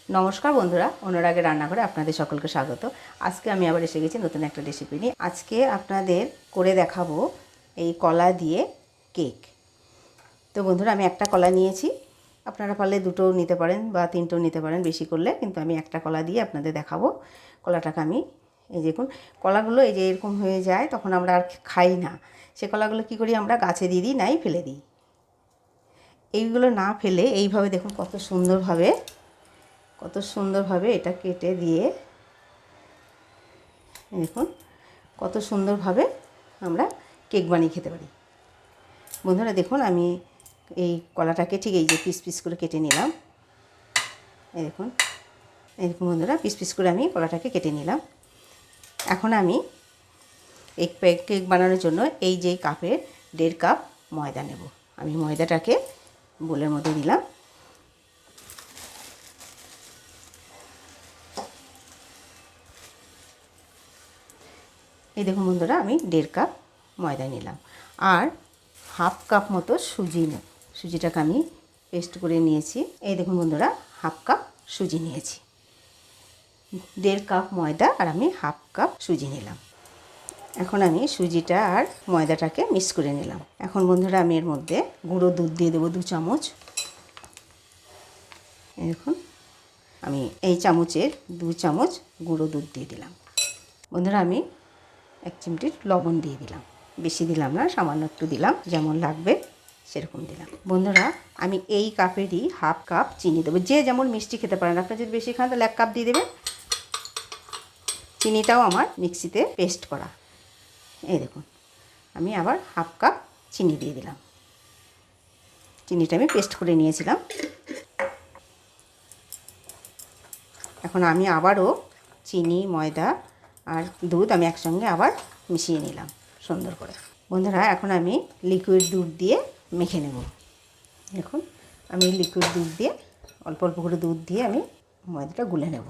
নমস্কার বন্ধুরা, অনুরাগের রান্নাঘরে আপনাদের সকলকে স্বাগত। আজকে আমি আবার এসে গেছি নতুন একটা রেসিপি নিয়ে। আজকে আপনাদের করে দেখাবো এই কলা দিয়ে কেক। তো বন্ধুরা, আমি একটা কলা নিয়েছি, আপনারা পারলে দুটোও নিতে পারেন বা তিনটেও নিতে পারেন বেশি করলে, কিন্তু আমি একটা কলা দিয়ে আপনাদের দেখাবো। কলাটাকে আমি এই দেখুন, কলাগুলো এই যে এরকম হয়ে যায়, তখন আমরা আর খাই না। সে কলাগুলো কী করি আমরা, গাছে দিয়ে দিই, নাই ফেলে দিই। এইগুলো না ফেলে এইভাবে দেখুন কত সুন্দরভাবে এটা কেটে দিয়ে দেখুন কত সুন্দরভাবে আমরা কেক বানিয়ে খেতে পারি। বন্ধুরা দেখুন, আমি এই কলাটাকে ঠিক এই যে পিস পিস করে কেটে নিলাম। এই দেখুন বন্ধুরা, পিস পিস করে আমি কলাটাকে কেটে নিলাম। এখন আমি কেক বানানোর জন্য এই যে কাপের 1.5 কাপ ময়দা নেব। আমি ময়দাটাকে বোলের মধ্যে দিলাম। এই দেখুন বন্ধুরা, আমি 1.5 কাপ ময়দা নিলাম আর 1/2 কাপ মতো সুজি নেব। সুজিটাকে আমি পেস্ট করে নিয়েছি। এই দেখুন বন্ধুরা, 1/2 কাপ সুজি নিয়েছি। 1.5 কাপ ময়দা আর আমি 1/2 কাপ সুজি নিলাম। এখন আমি সুজিটা আর ময়দাটাকে মিক্স করে নিলাম। এখন বন্ধুরা, আমি এর মধ্যে গুঁড়ো দুধ দিয়ে দেবো 2 চামচ। এই দেখুন, আমি এই চামচের 2 চামচ গুঁড়ো দুধ দিয়ে দিলাম। বন্ধুরা, আমি 1 চিমটি লবণ দিয়ে দিলাম, বেশি দিলাম না, সামান্য একটু দিলাম, যেমন লাগবে সেরকম দিলাম। বন্ধুরা, আমি এই কাপেরই 1/2 কাপ চিনি দেবো। যে যেমন মিষ্টি খেতে পারেন, আপনারা যদি বেশি খান তাহলে 1 কাপ দিয়ে দেবেন। চিনিটাও আমার মিক্সিতে পেস্ট করা। এই দেখুন, আমি আবার 1/2 কাপ চিনি দিয়ে দিলাম। চিনিটা আমি পেস্ট করে নিয়েছিলাম। এখন আমি আবারও চিনি, ময়দা আর দুধ আমি একসঙ্গে আবার মিশিয়ে নিলাম সুন্দর করে। বন্ধুরা, এখন আমি লিকুইড দুধ দিয়ে মেখে নেব। দেখুন, আমি লিকুইড দুধ দিয়ে অল্প অল্প করে দুধ দিয়ে আমি ময়দাটা গুলে নেব।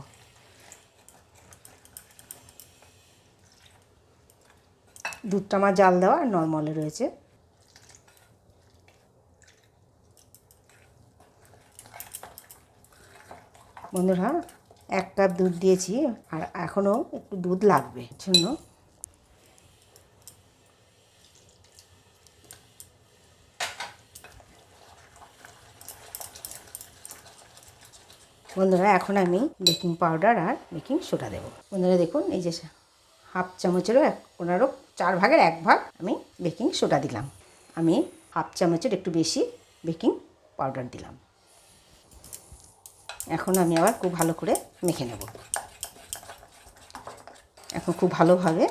দুধটা আমার জাল দেওয়া আর নর্মালে রয়েছে। বন্ধুরা, 1 কাপ দুধ দিয়েছি আর এখনও একটু দুধ লাগবে জন্য বন্ধুরা, এখন আমি বেকিং পাউডার আর বেকিং সোডা দেবো। বন্ধুরা দেখুন, এই যে 1/2 চামচেরও 4 ভাগের 1 ভাগ আমি বেকিং সোডা দিলাম। আমি 1/2 চামচের একটু বেশি বেকিং পাউডার দিলাম। এখন আমি আবার খুব ভালো করে মেখে নেব। এখন খুব ভালোভাবে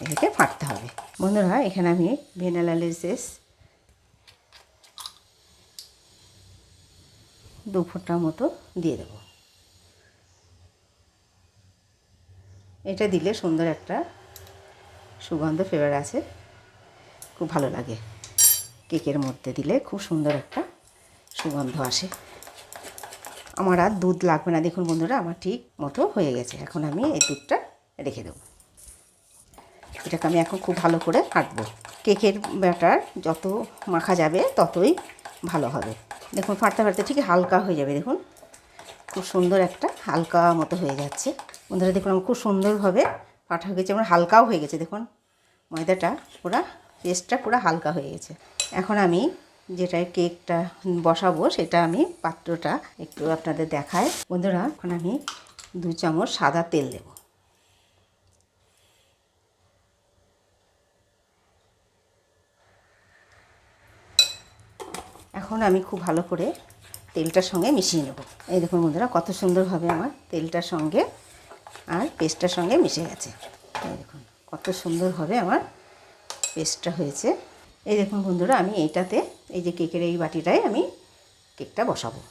এটাকে ফাটতে হবে। বন্ধুরা, এখানে আমি ভ্যানিলা এসেন্স 2 ফোঁটা মতো দিয়ে দেব। এটা দিলে সুন্দর একটা সুগন্ধ ফ্লেভার আছে, খুব ভালো লাগে। কেকের মধ্যে দিলে খুব সুন্দর একটা সুগন্ধ আসে। আমার আর দুধ লাগবে না। দেখুন বন্ধুরা, আমার ঠিক মতো হয়ে গেছে। এখন আমি এই দুধটা রেখে দেবো। এটাকে আমি এখন খুব ভালো করে ফাটবো। কেকের ব্যাটার যত মাখা যাবে ততই ভালো হবে। দেখুন, ফাটতে ফাটতে ঠিক হালকা হয়ে যাবে। দেখুন, খুব সুন্দর একটা হালকা মতো হয়ে যাচ্ছে। বন্ধুরা দেখুন, আমার খুব সুন্দরভাবে ফাটা হয়ে গেছে, আমার হালকাও হয়ে গেছে। দেখুন, ময়দাটা পুরো পেস্টটা পুরো হালকা হয়ে গেছে। এখন আমি যেটায় কেকটা বসাবো সেটা আমি পাত্রটা একটু আপনাদের দেখাই। বন্ধুরা, এখন আমি 2 চামচ সাদা তেল দেব। এখন আমি খুব ভালো করে তেলটার সঙ্গে মিশিয়ে নেব। এই দেখুন বন্ধুরা, কত সুন্দরভাবে আমার তেলটার সঙ্গে আর পেস্টটার সঙ্গে মিশে গেছে। এই দেখুন কত সুন্দরভাবে আমার পেস্টটা হয়েছে। এই দেখুন বন্ধুরা, আমি এইটাতে এই যে কেকের এই বাটিটায় আমি কেকটা বসাবো।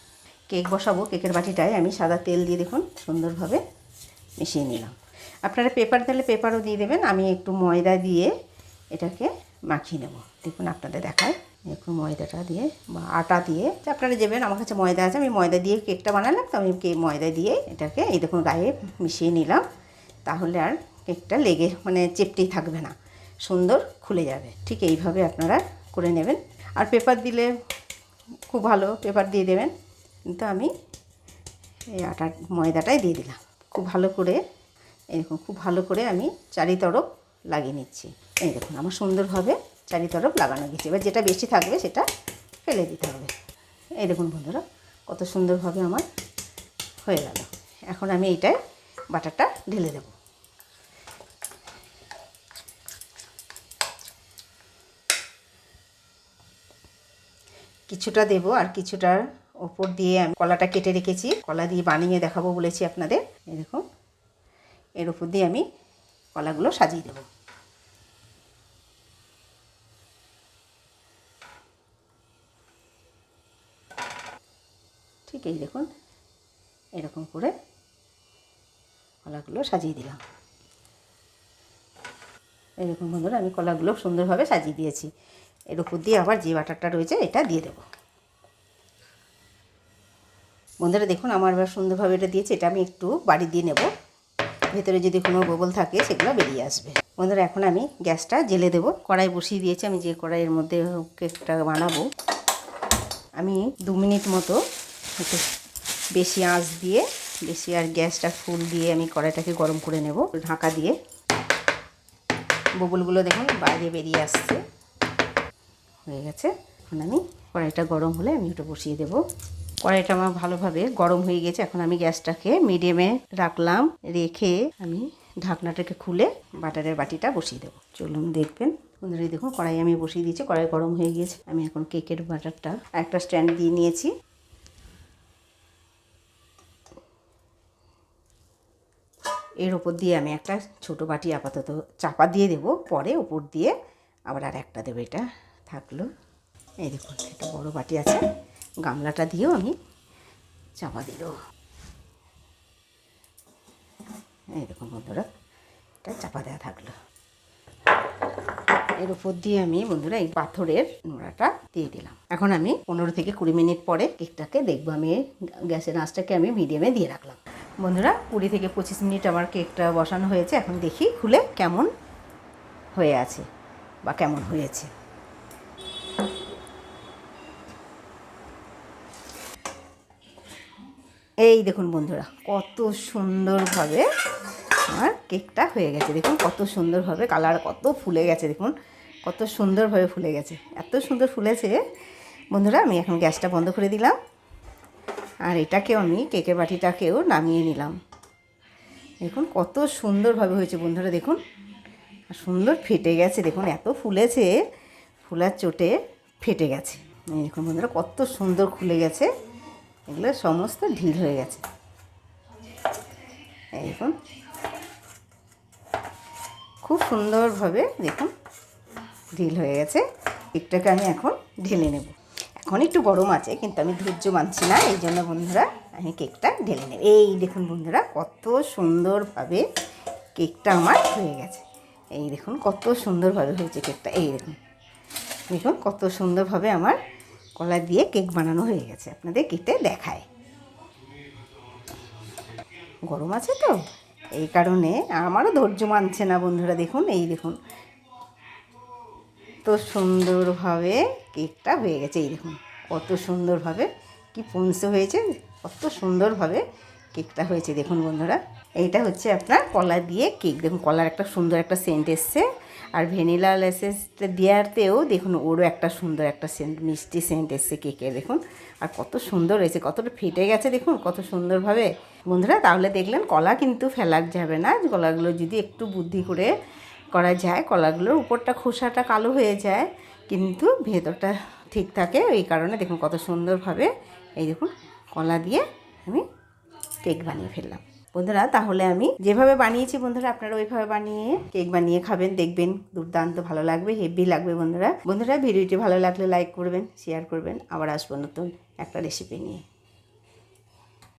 কেকের বাটিটায় আমি সাদা তেল দিয়ে দেখুন সুন্দরভাবে মিশিয়ে নিলাম। আপনারা পেপার দিলে পেপারও দিয়ে দেবেন। আমি একটু ময়দা দিয়ে এটাকে মাখিয়ে নেব। দেখুন আপনাদের দেখায়, একটু ময়দাটা দিয়ে বা আটা দিয়ে আপনারা দেবেন। আমার কাছে ময়দা আছে, আমি ময়দা দিয়ে কেকটা বানালাম, তো আমি ময়দা দিয়ে এটাকে এই দেখুন গায়ে মিশিয়ে নিলাম। তাহলে আর কেকটা লেগে চেপটেই থাকবে না, সুন্দর খুলে যাবে। ঠিক এইভাবে আপনারা করে নেবেন। আর পেপার দিলে খুব ভালো, পেপার দিয়ে দেবেন। কিন্তু আমি এই আটার ময়দাটাই দিয়ে দিলাম। খুব ভালো করে এরকম খুব ভালো করে আমি চারিতরফ লাগিয়ে নিচ্ছি। এই দেখুন আমার সুন্দরভাবে চারিতরফ লাগানো গেছে। এবার যেটা বেশি থাকবে সেটা ফেলে দিতে হবে। এই দেখুন বন্ধুরা কত সুন্দরভাবে আমার হয়ে গেল। এখন আমি এইটায় বাটারটা ঢেলে দেব। কিছুটা দেব আর কিছুটার ওপর দিয়ে আমি কলাটা কেটে রেখেছি, কলা দিয়ে বানিয়ে দেখাবো বলেছি আপনাদের। এই দেখুন এর উপর দিয়ে আমি কলাগুলো সাজিয়ে দেব। ঠিক এই দেখুন এরকম করে কলাগুলো সাজিয়ে দিলাম। এই দেখুন বন্ধুরা আমি কলাগুলো সুন্দরভাবে সাজিয়ে দিয়েছি। এর উপর দিয়ে আবার যে বাটারটা রয়েছে এটা দিয়ে দেবো। বন্ধুরা দেখুন আমার এবার সুন্দরভাবে এটা দিয়েছে। এটা আমি একটু বাড়ি দিয়ে নেব, ভেতরে যদি কোনো ববল থাকে সেগুলো বেরিয়ে আসবে। বন্ধুরা এখন আমি গ্যাসটা জ্বেলে দেবো। কড়াই বসিয়ে দিয়েছি, আমি যে কড়াইয়ের মধ্যে কেকটা বানাবো। আমি 2 মিনিট মতো একটু বেশি আঁচ দিয়ে বেশি আর গ্যাসটা ফুল দিয়ে আমি কড়াইটাকে গরম করে নেব ঢাকা দিয়ে। ববলগুলো দেখুন বাইরে বেরিয়ে আসছে, হয়ে গেছে। এখন আমি কড়াইটা গরম হলে আমি ওটা বসিয়ে দেবো। কড়াইটা আমার ভালোভাবে গরম হয়ে গেছে। এখন আমি গ্যাসটাকে মিডিয়ামে রাখলাম, রেখে আমি ঢাকনাটাকে খুলে বাটারের বাটিটা বসিয়ে দেবো। চলুন দেখবেন বন্ধুরা। দেখুন কড়াই আমি বসিয়ে দিয়েছি, কড়াই গরম হয়ে গিয়েছে। আমি এখন কেকের বাটারটা একটা স্ট্যান্ড দিয়ে নিয়েছি। এর ওপর দিয়ে আমি একটা ছোট বাটি আপাতত চাপা দিয়ে দেবো, পরে ওপর দিয়ে আবার আর একটা দেবো। এটা থাকলো। এই দেখুন একটা বড় বাটি আছে, গামলাটা দিয়েও আমি চাপা দিয়ে দেবো। এই দেখুন বন্ধুরা এটা চাপা দেওয়া থাকলো। এর উপর দিয়ে আমি বন্ধুরা এই পাথরের নোড়াটা দিয়ে দিলাম। এখন আমি 15 থেকে 20 মিনিট পরে কেকটাকে দেখবো। আমি গ্যাসের আঁচটাকে আমি মিডিয়ামে দিয়ে রাখলাম। বন্ধুরা 20 থেকে 25 মিনিট আমার কেকটা বসানো হয়েছে। এখন দেখি খুলে কেমন হয়ে আছে বা কেমন হয়েছে। এই দেখুন বন্ধুরা কত সুন্দরভাবে আমার কেকটা হয়ে গেছে। দেখুন কত সুন্দরভাবে কালার, কত ফুলে গেছে। দেখুন কত সুন্দরভাবে ফুলে গেছে, এত সুন্দর ফুলেছে বন্ধুরা। আমি এখন গ্যাসটা বন্ধ করে দিলাম আর এটাকেও আমি কেকের বাটিটাকেও নামিয়ে নিলাম। দেখুন কত সুন্দরভাবে হয়েছে বন্ধুরা। দেখুন সুন্দর ফেটে গেছে। দেখুন এত ফুলেছে, ফুলার চোটে ফেটে গেছে। দেখুন বন্ধুরা কত সুন্দর খুলে গেছে, এগুলো সমস্ত ঢিল হয়ে গেছে। দেখুন খুব সুন্দরভাবে দেখুন ঢিল হয়ে গেছে। কেকটাকে আমি এখন ঢেলে নেব। এখন একটু গরম আছে কিন্তু আমি ধৈর্য মানছি না, এই জন্য বন্ধুরা আমি কেকটা ঢেলে নেব। এই দেখুন বন্ধুরা কত সুন্দরভাবে কেকটা আমার হয়ে গেছে। এই দেখুন কত সুন্দরভাবে হয়েছে কেকটা। এই দেখুন দেখুন কত সুন্দরভাবে আমার কলা দিয়ে কেক বানানো হয়ে গেছে। আপনাদের কেটে দেখায়। গরম আছে তো এই কারণে আমারও ধৈর্য মানছে না বন্ধুরা। দেখুন এই দেখুন কত সুন্দরভাবে কেকটা হয়ে গেছে। এই দেখুন কত সুন্দরভাবে কি পৌঁছে হয়েছে, কত সুন্দরভাবে কেকটা হয়েছে। দেখুন বন্ধুরা এইটা হচ্ছে আপনার কলা দিয়ে কেক। দেখুন কলার একটা সুন্দর একটা সেন্ট এসছে, আর ভ্যানিলা এসেন্সটা দেওয়াতেও দেখুন ওরও একটা সুন্দর একটা সেন্ট, মিষ্টি সেন্ট এসছে কেকের। দেখুন আর কত সুন্দর হয়েছে, কতটা ফেটে গেছে দেখুন কত সুন্দরভাবে বন্ধুরা। তাহলে দেখলেন কলা কিন্তু ফেলার যাবে না। কলাগুলো যদি একটু বুদ্ধি করে করা যায়, কলাগুলোর উপরটা খোসাটা কালো হয়ে যায় কিন্তু ভেতরটা ঠিক থাকে। এই কারণে দেখুন কত সুন্দরভাবে এই দেখুন কলা দিয়ে আমি কেক বানিয়ে ফেললাম বন্ধুরা। তাহলে আমি যেভাবে বানিয়েছি বন্ধুরা আপনারা ওইভাবে বানিয়ে কেক বানিয়ে খাবেন, দেখবেন দুর্দান্ত ভালো লাগবে, হেভি লাগবে বন্ধুরা। ভিডিওটি ভালো লাগলে লাইক করবেন, শেয়ার করবেন। আবার আসবো নতুন একটা রেসিপি নিয়ে।